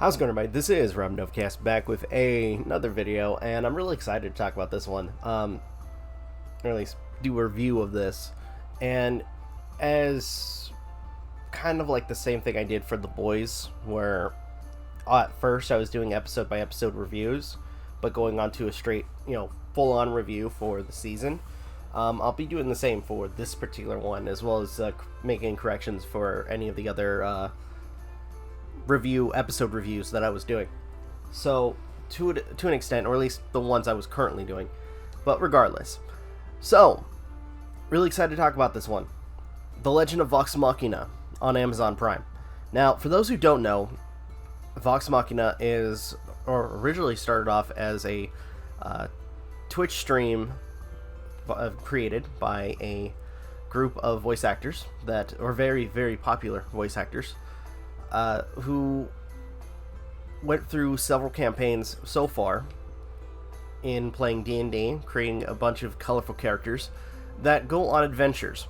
How's it going, everybody? This is Novakast back with another video, and I'm really excited to talk about this one. Or at least do a review of this. And as kind of like the same thing I did for The Boys, where at first I was doing episode by episode reviews, but going on to a straight, full on review for the season. I'll be doing the same for this particular one, as well as making corrections for any of the other episode reviews that I was doing. So to an extent, or at least the ones I was currently doing, but regardless. So really excited to talk about this one, The Legend of Vox Machina on Amazon Prime. Now, for those who don't know, Vox Machina originally started off as a Twitch stream created by a group of voice actors that are very, very popular voice actors, who went through several campaigns so far in playing D&D, creating a bunch of colorful characters that go on adventures.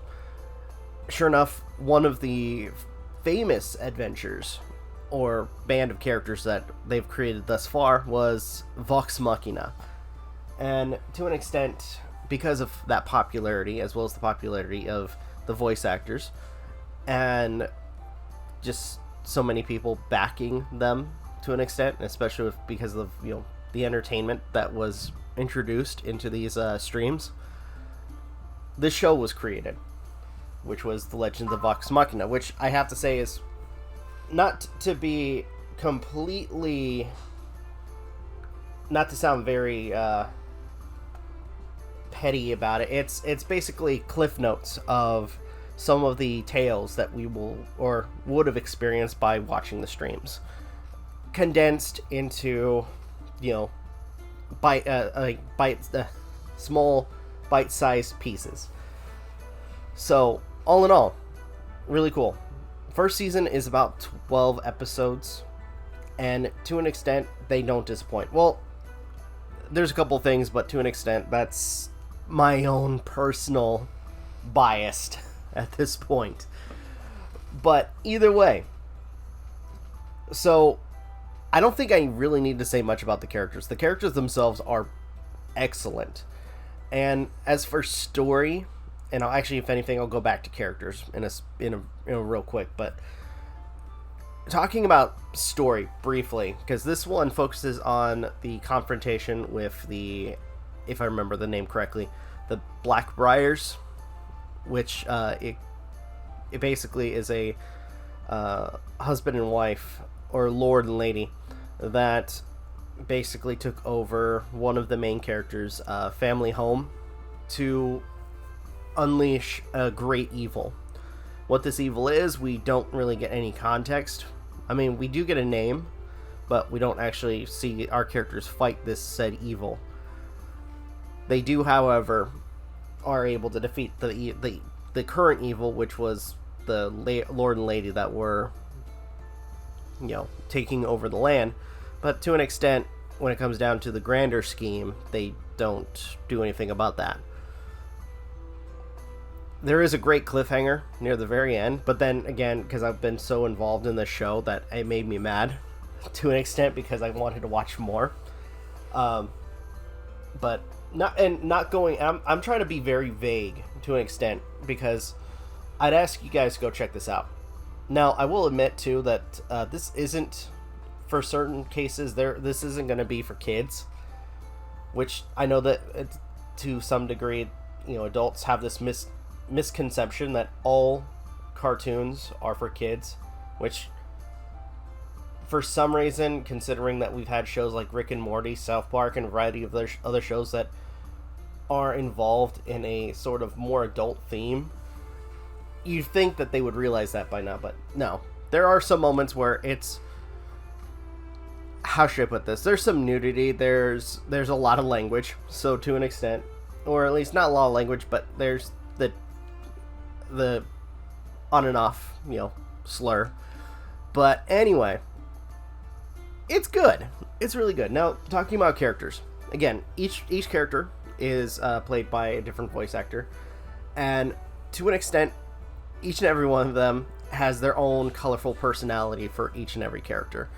Sure enough, one of the famous adventures or band of characters that they've created thus far was Vox Machina. And to an extent, because of that popularity, as well as the popularity of the voice actors, and just so many people backing them to an extent, especially because of the entertainment that was introduced into these streams, this show was created, which was The Legend of Vox Machina, which I have to say is, not to be completely, not to sound very petty about it, it's basically cliff notes of some of the tales that we will or would have experienced by watching the streams, condensed into small bite-sized pieces. So all in all, really cool. First season is about 12 episodes, and to an extent they don't disappoint. Well, there's a couple things, but to an extent that's my own personal bias at this point. But either way, so I don't think I really need to say much about the characters. The characters themselves are excellent. And as for story, and if anything, I'll go back to characters in a real quick. But talking about story briefly, because this one focuses on the confrontation with the, if I remember the name correctly, the Blackbriars, which it basically is a husband and wife, or lord and lady, that basically took over one of the main characters' family home to unleash a great evil. What this evil is, we don't really get any context. I mean, we do get a name, but we don't actually see our characters fight this said evil. They do, however, are able to defeat the current evil, which was the lord and lady that were taking over the land. But to an extent, when it comes down to the grander scheme, they don't do anything about that. There is a great cliffhanger near the very end, but then again, because I've been so involved in the show that it made me mad to an extent, because I wanted to watch more. But not going. I'm trying to be very vague to an extent, because I'd ask you guys to go check this out. Now, I will admit too that this isn't, for certain cases, this isn't going to be for kids, which I know that to some degree, adults have this misconception that all cartoons are for kids, which for some reason, considering that we've had shows like Rick and Morty, South Park, and a variety of other shows that are involved in a sort of more adult theme, you'd think that they would realize that by now, but no. There are some moments where it's, how should I put this? There's some nudity, there's a lot of language, so to an extent, or at least not a lot of language, but there's the on and off, slur. But anyway, it's good. It's really good. Now, talking about characters. Again, each character is played by a different voice actor, and to an extent, each and every one of them has their own colorful personality for each and every character.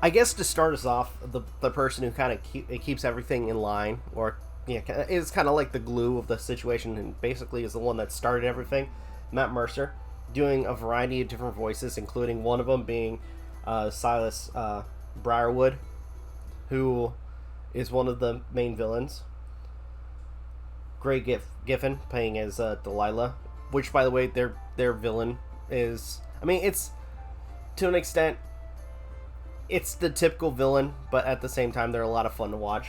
I guess to start us off, the person who kind of keeps everything in line, or is kind of like the glue of the situation, and basically is the one that started everything. Matt Mercer, doing a variety of different voices, including one of them being Silas Briarwood, who is one of the main villains. Grey Giffen playing as Delilah, which, by the way, their villain is... I mean, it's... to an extent, it's the typical villain, but at the same time, they're a lot of fun to watch.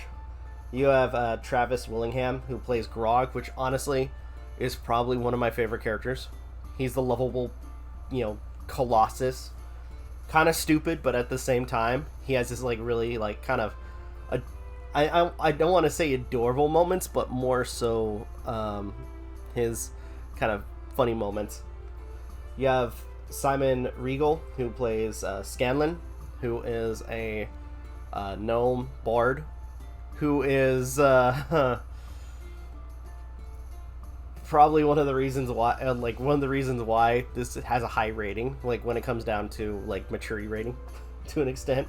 You have Travis Willingham, who plays Grog, which honestly is probably one of my favorite characters. He's the lovable, colossus. Kind of stupid, but at the same time, he has this, really, kind of... I don't want to say adorable moments, but more so his kind of funny moments. You have Simon Regal, who plays Scanlan, who is a gnome bard, who is probably one of the reasons why this has a high rating, when it comes down to maturity rating, to an extent.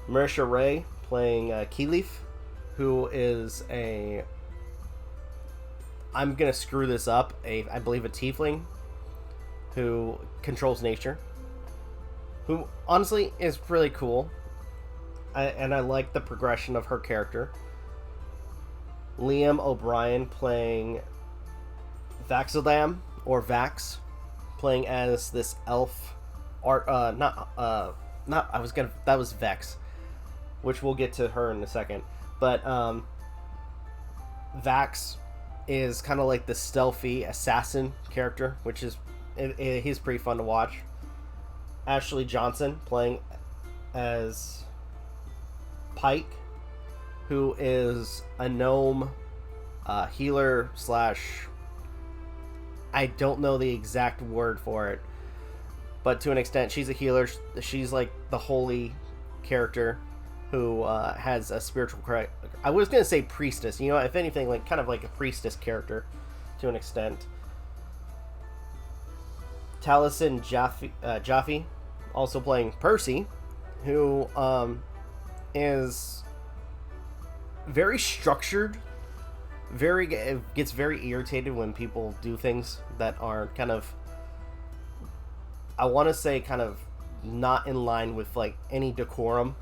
Marisha Ray playing Keyleaf, who is I'm gonna screw this up, I believe a tiefling who controls nature, who honestly is really cool, and I like the progression of her character. Liam O'Brien playing Vaxildam, or Vax, playing as this elf that was Vex, which we'll get to her in a second. But Vax is kind of like the stealthy assassin character, which is he's pretty fun to watch. Ashley Johnson playing as Pike, who is a gnome healer slash... I don't know the exact word for it, but to an extent, she's a healer. She's like the holy character who has a spiritual... I was going to say priestess. If anything, kind of like a priestess character to an extent. Taliesin Jaffe, also playing Percy, who is very structured. Gets very irritated when people do things that are kind of... I want to say kind of not in line with any decorum,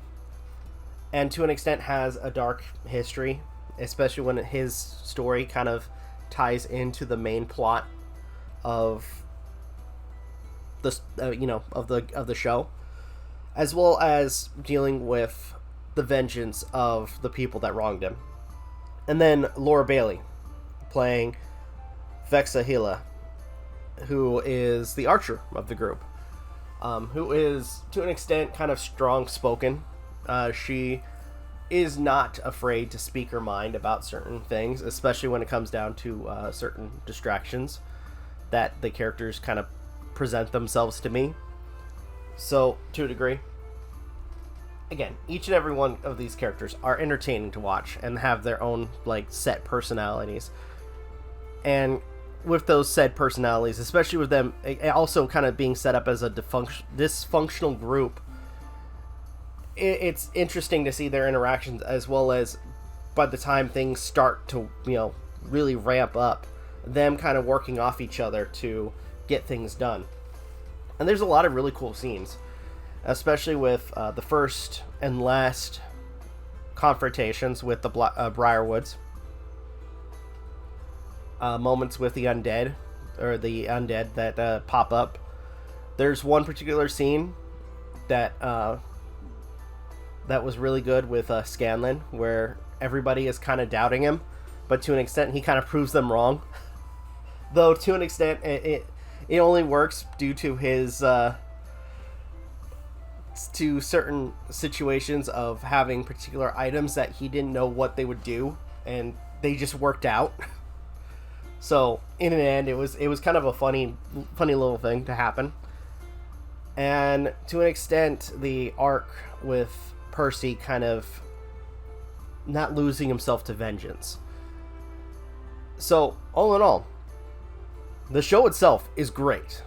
and to an extent has a dark history, especially when his story kind of ties into the main plot of the of the show, as well as dealing with the vengeance of the people that wronged him. And then Laura Bailey playing Vexahila, who is the archer of the group, who is to an extent kind of strong-spoken. She is not afraid to speak her mind about certain things, especially when it comes down to certain distractions that the characters kind of present themselves to me. So, to a degree, again, each and every one of these characters are entertaining to watch and have their own set personalities. And with those said personalities, especially with them also kind of being set up as a dysfunctional group, it's interesting to see their interactions, as well as by the time things start to really ramp up, them kind of working off each other to get things done. And there's a lot of really cool scenes, especially with the first and last confrontations with the Briarwoods. Moments with the undead, that pop up. There's one particular scene that was really good with Scanlan, where everybody is kind of doubting him, but to an extent he kind of proves them wrong. Though to an extent it only works due to his to certain situations of having particular items that he didn't know what they would do, and they just worked out. So in an end, it was kind of a funny little thing to happen. And to an extent, the arc with Percy kind of not losing himself to vengeance. So all in all, the show itself is great.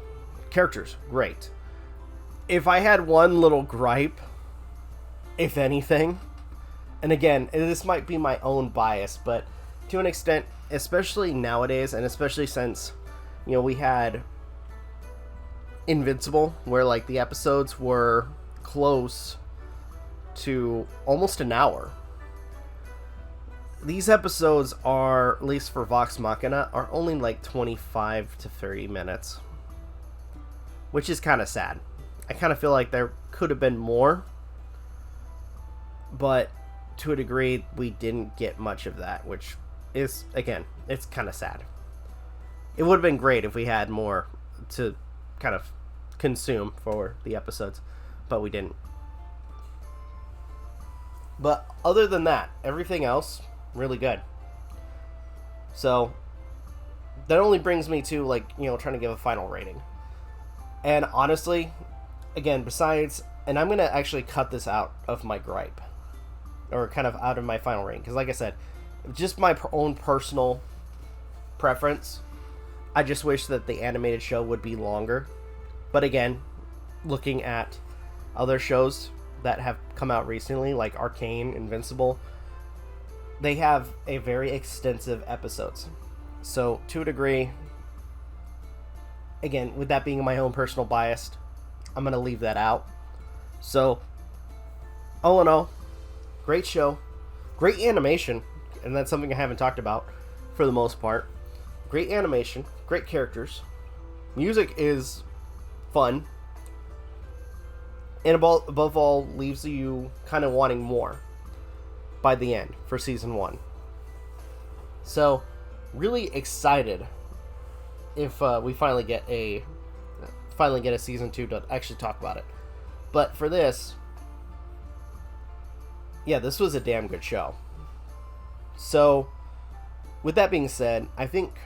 Characters, great. if I had one little gripe, if anything, and again, this might be my own bias, but to an extent, especially nowadays, and especially since, you know, we had Invincible, where like the episodes were close to almost an hour. These episodes are, at least for Vox Machina, are only like 25 to 30 minutes, which is kind of sad. I kind of feel like there could have been more, but to a degree, we didn't get much of that, which is, again, it's kind of sad. It would have been great if we had more to kind of consume for the episodes, but we didn't. But other than that, everything else, really good. So that only brings me to, like, you know, trying to give a final rating. And honestly, again, besides, and I'm going to actually cut this out of my gripe, or kind of out of my final rating, because like I said, just my own personal preference, I just wish that the animated show would be longer. But again, looking at other shows that have come out recently, like Arcane, Invincible, they have a very extensive episodes. So to a degree, again, with that being my own personal bias, I'm going to leave that out. So all in all, great show, great animation, and that's something I haven't talked about for the most part. Great animation, great characters, music is fun, and above all, leaves you kind of wanting more by the end for season 1. So, really excited if we finally get a season 2 to actually talk about it. But for this, yeah, this was a damn good show. So, with that being said, I think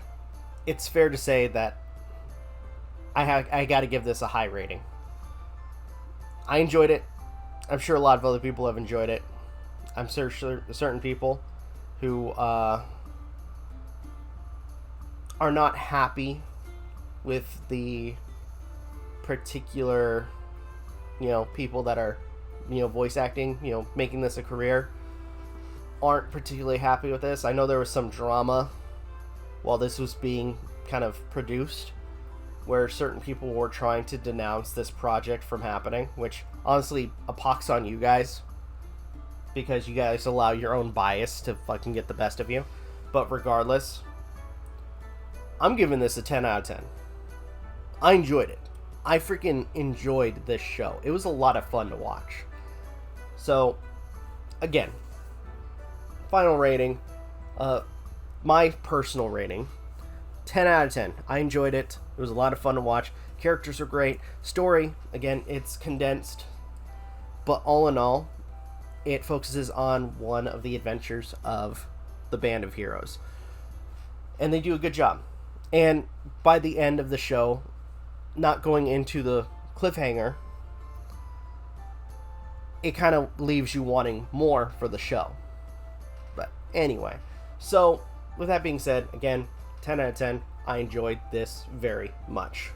it's fair to say that I got to give this a high rating. I enjoyed it. I'm sure a lot of other people have enjoyed it. I'm sure certain people who are not happy with the particular, you know, people that are, you know, voice acting, you know, making this a career, aren't particularly happy with this. I know there was some drama while this was being kind of produced, where certain people were trying to denounce this project from happening, which honestly, a pox on you guys, because you guys allow your own bias to fucking get the best of you. But regardless, I'm giving this a 10 out of 10. I enjoyed it. I freaking enjoyed this show. It was a lot of fun to watch. So, again, final rating, my personal rating, 10 out of 10. I enjoyed it. It was a lot of fun to watch. Characters are great. Story, again, it's condensed. But all in all, it focuses on one of the adventures of the band of heroes. And they do a good job. And by the end of the show, not going into the cliffhanger, it kind of leaves you wanting more for the show. But anyway, so with that being said, again, 10 out of 10. I enjoyed this very much.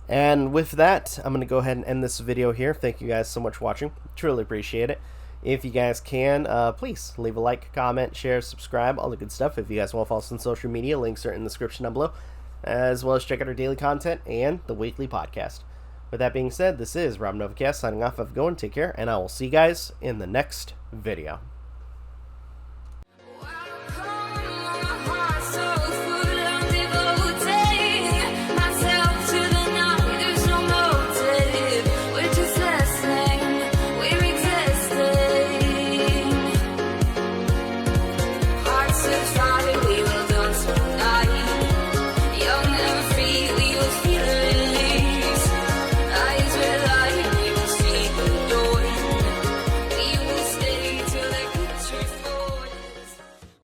And with that, I'm going to go ahead and end this video here. Thank you guys so much for watching. Truly appreciate it. If you guys can, please leave a like, comment, share, subscribe, all the good stuff. If you guys want to follow us on social media, links are in the description down below, as well as check out our daily content and the weekly podcast. With that being said, this is Rob Novakast signing off. Have a good one, take care, and I will see you guys in the next video.